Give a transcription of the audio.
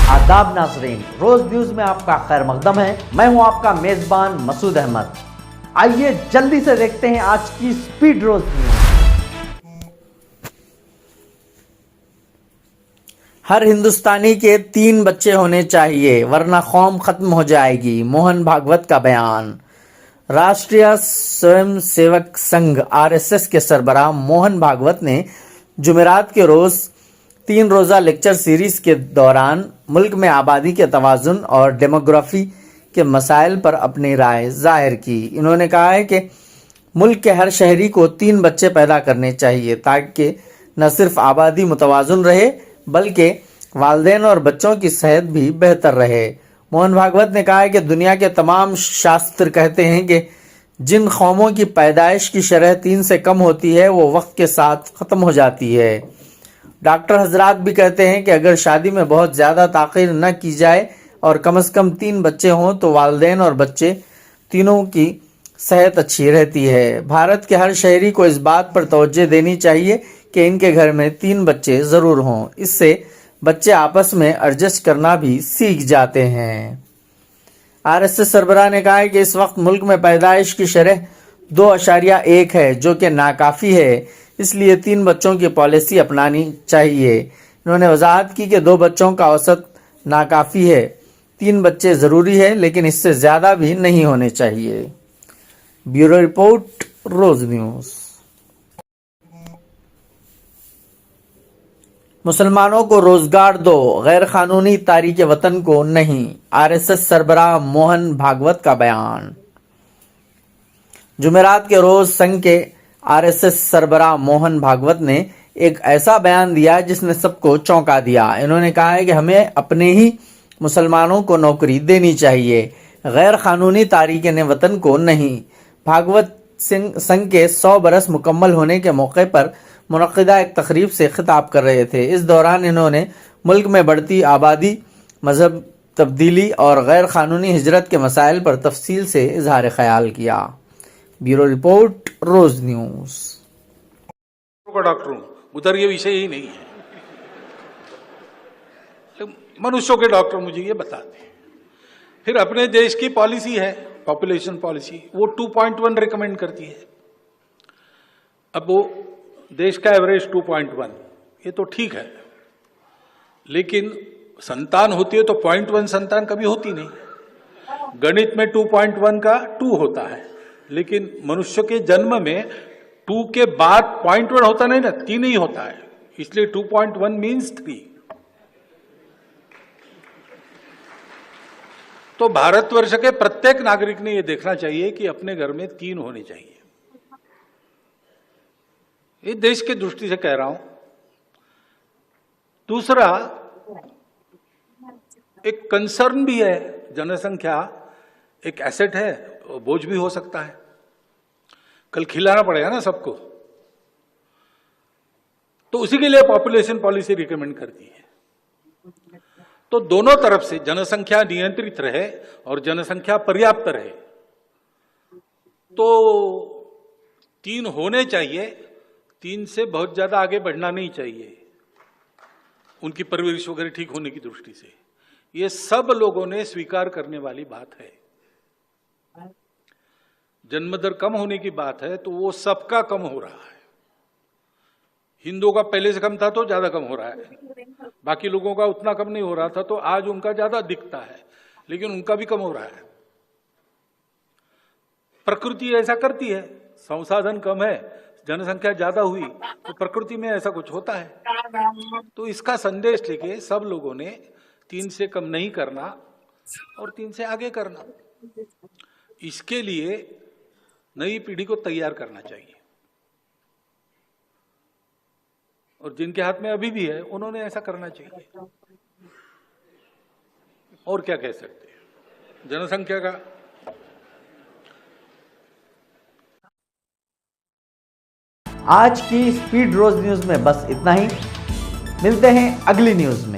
आदाब नाज़रीन, रोज न्यूज में आपका खैर मकदम है। मैं हूं आपका मेजबान मसूद अहमद। आइए जल्दी से देखते हैं आज की स्पीड रोज न्यूज। हर हिंदुस्तानी के 3 बच्चे होने चाहिए वरना कौम खत्म हो जाएगी, मोहन भागवत का बयान। राष्ट्रीय स्वयंसेवक संघ आरएसएस के सरबराह मोहन भागवत ने जुमेरात के रोज 3 रोजा लेक्चर सीरीज के दौरान मुल्क में आबादी के तवाज़ुन और डेमोग्राफी के मसाइल पर अपनी राय जाहिर की। इन्होंने कहा है कि मुल्क के हर शहरी को 3 बच्चे पैदा करने चाहिए ताकि न सिर्फ आबादी मुतवाज़ुन रहे बल्कि वालिदैन और बच्चों की सेहत भी बेहतर रहे। मोहन भागवत ने कहा है कि दुनिया के तमाम शास्त्र कहते हैं कि जिन कौमों की पैदाइश की शरह 3 से कम होती है वो वक्त के साथ ख़त्म हो जाती है। डॉक्टर हजरात भी कहते हैं कि अगर शादी में बहुत ज़्यादा ताख़ीर न की जाए और कम से कम 3 बच्चे हों तो वालिदैन और बच्चे तीनों की सेहत अच्छी रहती है। भारत के हर शहरी को इस बात पर तवज्जो देनी चाहिए कि इनके घर में 3 बच्चे ज़रूर हों। इससे बच्चे आपस में एडजस्ट करना भी सीख जाते हैं। आरएसएस सरबराह ने कहा है कि इस वक्त मुल्क में पैदाइश की शरह 2.1 है जो कि नाकाफ़ी है, इसलिए 3 बच्चों की पॉलिसी अपनानी चाहिए। इन्होंने वजाहत की कि 2 बच्चों का औसत नाकाफ़ी है, 3 बच्चे ज़रूरी है लेकिन इससे ज़्यादा भी नहीं होने चाहिए। ब्यूरो रिपोर्ट, रोज न्यूज़। मुसलमानों को रोजगार दो, गैर कानूनी तारीक वतन को नहीं, आरएसएस सरबराह मोहन भागवत का बयान। जुमेरात के रोज संघ के आरएसएस सरबराह मोहन भागवत ने एक ऐसा बयान दिया जिसने सबको चौंका दिया। इन्होंने कहा है कि हमें अपने ही मुसलमानों को नौकरी देनी चाहिए, गैर कानूनी तारीक वतन को नहीं। भागवत संघ के 100 बरस मुकम्मल होने के मौके पर मुनक़्क़िदा एक तकरीब से खिताब कर रहे थे। इस दौरान इन्होंने मुल्क में बढ़ती आबादी, मजहब तब्दीली और गैर कानूनी हिजरत के मसाइल पर तफसील से इजहार ख्याल किया। ब्यूरो रिपोर्ट, रोज न्यूज़। डॉक्टर हूं, उधर ये विषय ही नहीं है। मनुष्यों के डॉक्टर मुझे ये बताते हैं। फिर अपने देश की पॉलिसी है, पॉपुलेशन पॉलिसी, वो 2.1 रिकमेंड करती है। अब वो देश का एवरेज 2.1, ये तो ठीक है, लेकिन संतान होती है तो 0.1 संतान कभी होती नहीं। गणित में 2.1 का 2 होता है, लेकिन मनुष्य के जन्म में 2 के बाद 0.1 होता नहीं ना, 3 ही होता है, इसलिए 2.1 मीन्स 3। तो भारतवर्ष के प्रत्येक नागरिक ने यह देखना चाहिए कि अपने घर में 3 होने चाहिए। ये देश के दृष्टि से कह रहा हूं। दूसरा, एक कंसर्न भी है, जनसंख्या एक एसेट है, बोझ भी हो सकता है, कल खिलाना पड़ेगा ना सबको, तो उसी के लिए पॉपुलेशन पॉलिसी रिकमेंड करती है। तो दोनों तरफ से जनसंख्या नियंत्रित रहे और जनसंख्या पर्याप्त रहे, तो 3 होने चाहिए, 3 से बहुत ज्यादा आगे बढ़ना नहीं चाहिए, उनकी परवरिश वगैरह ठीक होने की दृष्टि से। ये सब लोगों ने स्वीकार करने वाली बात है। जन्म दर कम होने की बात है तो वो सबका कम हो रहा है। हिंदुओं का पहले से कम था तो ज्यादा कम हो रहा है, बाकी लोगों का उतना कम नहीं हो रहा था तो आज उनका ज्यादा दिखता है, लेकिन उनका भी कम हो रहा है। प्रकृति ऐसा करती है, संसाधन कम है, जनसंख्या ज्यादा हुई तो प्रकृति में ऐसा कुछ होता है। तो इसका संदेश लेके सब लोगों ने 3 से कम नहीं करना और 3 से आगे करना, इसके लिए नई पीढ़ी को तैयार करना चाहिए। और जिनके हाथ में अभी भी है उन्होंने ऐसा करना चाहिए। और क्या कह सकते हैं जनसंख्या का। आज की स्पीड रोज न्यूज में बस इतना ही। मिलते हैं अगली न्यूज में।